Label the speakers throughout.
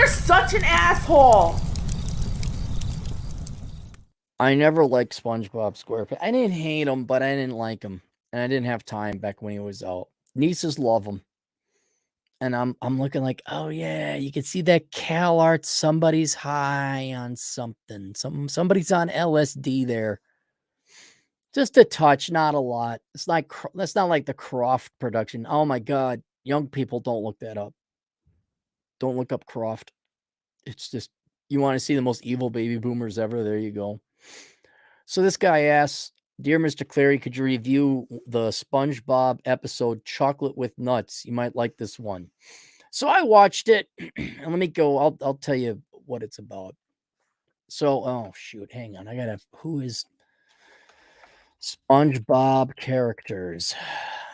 Speaker 1: such an asshole.
Speaker 2: I never liked SpongeBob SquarePants. I didn't hate him, but I didn't like him, and I didn't have time back when he was out. Nieces love him, and I'm looking like, oh yeah, you can see that Cal art. Somebody's high on something. Somebody's on LSD there. Just a touch, not a lot. It's like that's not like the Croft production. Oh my god, young people don't look that up. Don't look up Croft. It's just you want to see the most evil baby boomers ever. There you go. So this guy asks, "Dear Mr. Clary, could you review the SpongeBob episode Chocolate with Nuts? You might like this one." So I watched it, and let me go. I'll tell you what it's about. So, oh shoot, hang on. I gotta. Who is SpongeBob characters?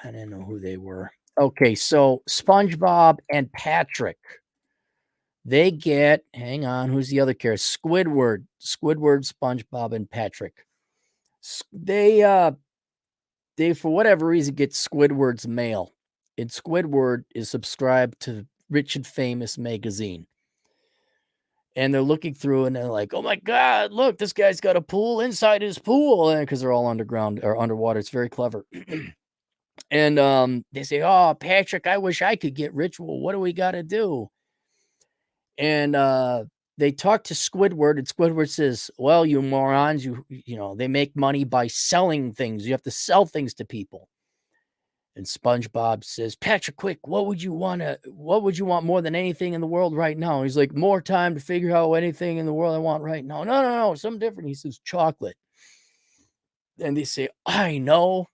Speaker 2: I didn't know who they were. Okay, so SpongeBob and Patrick. They get. Hang on. Who's the other character? Squidward, SpongeBob, and Patrick. They for whatever reason get Squidward's mail, and Squidward is subscribed to Rich and Famous magazine. And they're looking through and they're like, "Oh my god, look, this guy's got a pool inside his pool," and because they're all underground or underwater, it's very clever. And they say, "Oh, Patrick, I wish I could get rich. Well, what do we got to do?" And they talk to Squidward, and Squidward says, "Well, you morons, you know, they make money by selling things. You have to sell things to people." And SpongeBob says, "Patrick, quick, what would you want more than anything in the world right now?" He's like, "More time to figure out anything in the world I want right now." No, something different. He says, "Chocolate." And they say, "I know.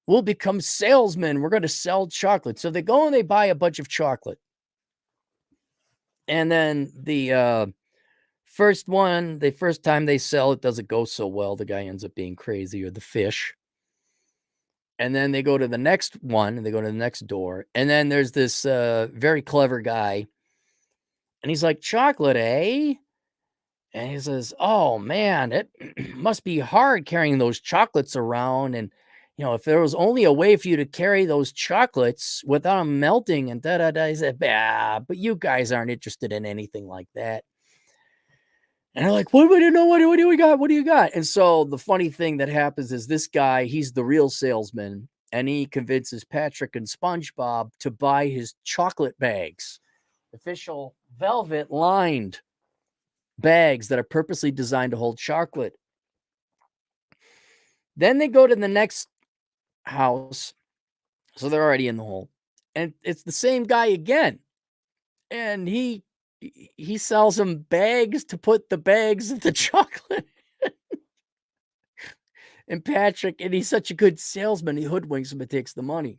Speaker 2: We'll become salesmen. We're going to sell chocolate." So they go and they buy a bunch of chocolate. And then the first time they sell it doesn't go so well. The guy ends up being crazy, or the fish. And then they go to the next one, and they go to the next door. And then there's this very clever guy. And he's like, "Chocolate, eh?" And he says, "Oh, man, it must be hard carrying those chocolates around. And, you know, if there was only a way for you to carry those chocolates without them melting and da da da." He said, "Bah, but you guys aren't interested in anything like that." And they're like, "What do you know? What do we got? What do you got?" And so the funny thing that happens is this guy, he's the real salesman, and he convinces Patrick and SpongeBob to buy his chocolate bags, official velvet lined bags that are purposely designed to hold chocolate. Then they go to the next house. So they're already in the hole. And it's the same guy again. And he sells them bags to put the bags of the chocolate. And Patrick, and he's such a good salesman, he hoodwinks him and takes the money.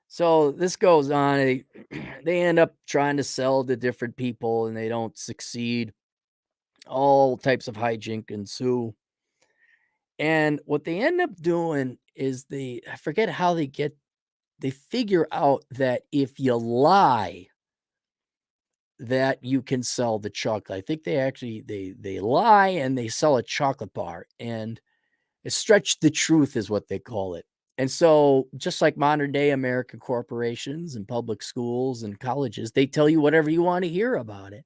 Speaker 2: So this goes on. They end up trying to sell to different people and they don't succeed. All types of hijink ensue. And what they end up doing is I forget how they figure out that if you lie, that you can sell the chocolate. I think they actually they lie and they sell a chocolate bar, and stretch the truth is what they call it. And so, just like modern day American corporations and public schools and colleges, they tell you whatever you want to hear about it.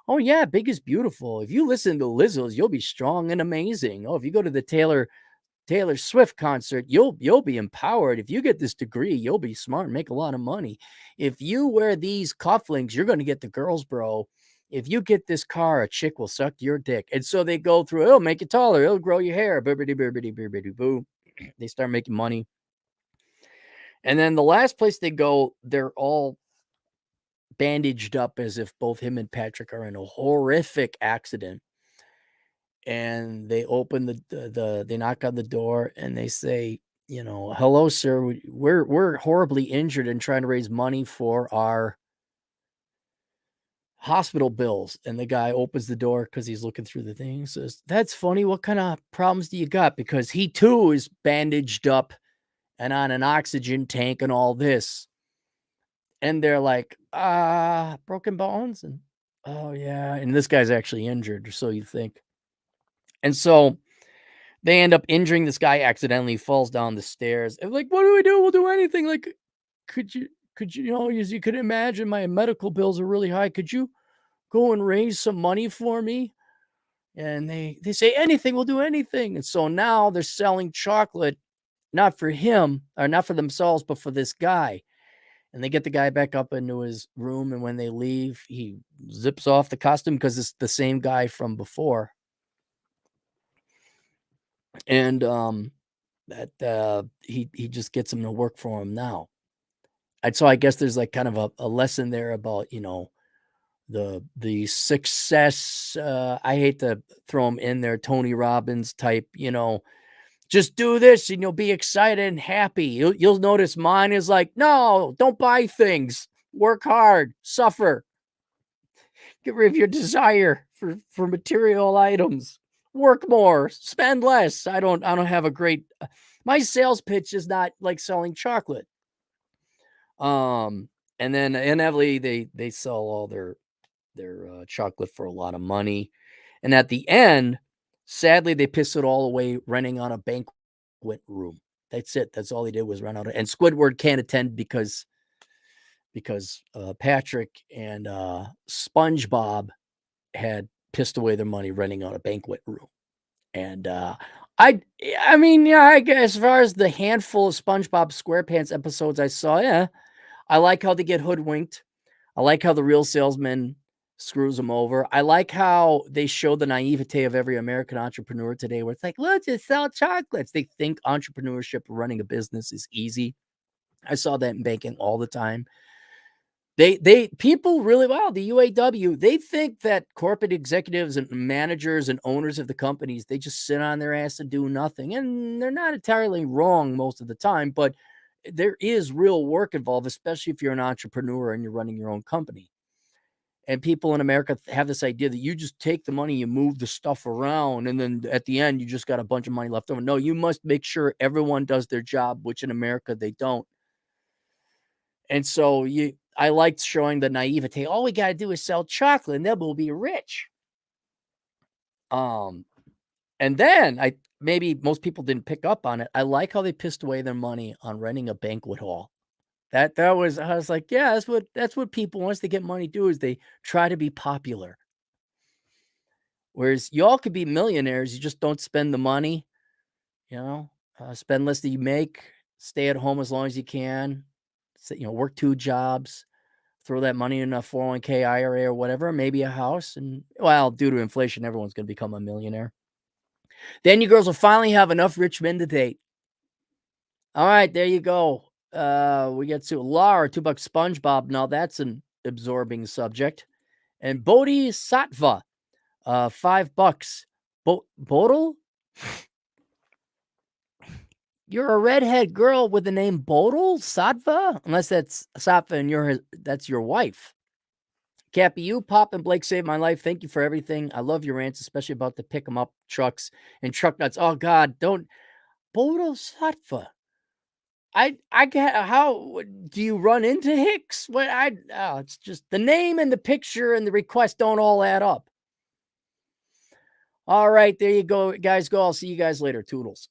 Speaker 2: Oh yeah, big is beautiful. If you listen to Lizzo's, you'll be strong and amazing. Oh, if you go to the Taylor Swift concert, you'll be empowered. If you get this degree, you'll be smart and make a lot of money. If you wear these cufflinks, you're going to get the girls, bro. If you get this car, a chick will suck your dick. And so they go through, it'll make you taller, it'll grow your hair, boo. They start making money. And then the last place they go, they're all bandaged up as if both him and Patrick are in a horrific accident. And they open they knock on the door and they say, you know, "Hello, sir. We're horribly injured and trying to raise money for our hospital bills." And the guy opens the door because he's looking through the thing. He says, "That's funny. What kind of problems do you got?" Because he too is bandaged up and on an oxygen tank and all this. And they're like, broken bones. And oh yeah. And this guy's actually injured, or so you think. And so they end up injuring this guy accidentally. He falls down the stairs. And like, "What do we do? We'll do anything." Like, could you, you know, as you could imagine, my medical bills are really high. Could you go and raise some money for me?" And they say, "Anything, we'll do anything." And so now they're selling chocolate, not for him or not for themselves, but for this guy. And they get the guy back up into his room, and when they leave, he zips off the costume because it's the same guy from before. And that he just gets him to work for him now. And so I guess there's like kind of a lesson there about, the success. I hate to throw him in there, Tony Robbins type, just do this and you'll be excited and happy. You'll notice mine is like, no, don't buy things. Work hard, suffer, get rid of your desire for material items. Work more, spend less. I don't have a great my sales pitch is not like selling chocolate. Um, and then inevitably they sell all their chocolate for a lot of money. And at the end, sadly, they piss it all away renting on a banquet room. That's it. That's all they did was rent out. And Squidward can't attend because Patrick and Spongebob had pissed away their money renting out a banquet room. And I mean, yeah, I guess as far as the handful of SpongeBob SquarePants episodes I saw, yeah, I like how they get hoodwinked. I like how the real salesman screws them over. I like how they show the naivete of every American entrepreneur today, where it's like, let's just sell chocolates. They think entrepreneurship, running a business is easy. I saw that in banking all the time. They people really well, the UAW, they think that corporate executives and managers and owners of the companies, they just sit on their ass and do nothing. And they're not entirely wrong most of the time, but there is real work involved, especially if you're an entrepreneur and you're running your own company. And people in America have this idea that you just take the money, you move the stuff around, and then at the end, you just got a bunch of money left over. No, you must make sure everyone does their job, which in America they don't. And so I liked showing the naivete. All we got to do is sell chocolate, and then we'll be rich. Um, and then maybe most people didn't pick up on it. I like how they pissed away their money on renting a banquet hall. That was I was like, yeah, that's what people once they get money do is they try to be popular. Whereas y'all could be millionaires, you just don't spend the money, spend less than you make, stay at home as long as you can, work 2 jobs, throw that money in a 401k IRA or whatever, maybe a house. And well, due to inflation, everyone's going to become a millionaire. Then you girls will finally have enough rich men to date. All right, there you go. We get to Laura, $2 SpongeBob. Now that's an absorbing subject. And Bodhisattva, $5. Bodil? You're a redhead girl with the name Bodil Sattva? Unless that's Sattva and that's your wife. Cappy, you, Pop, and Blake saved my life. Thank you for everything. I love your rants, especially about the pick 'em up trucks and truck nuts. Oh God, don't Bodhisattva. I get how do you run into Hicks? It's just the name and the picture and the request don't all add up. All right, there you go, guys. I'll see you guys later. Toodles.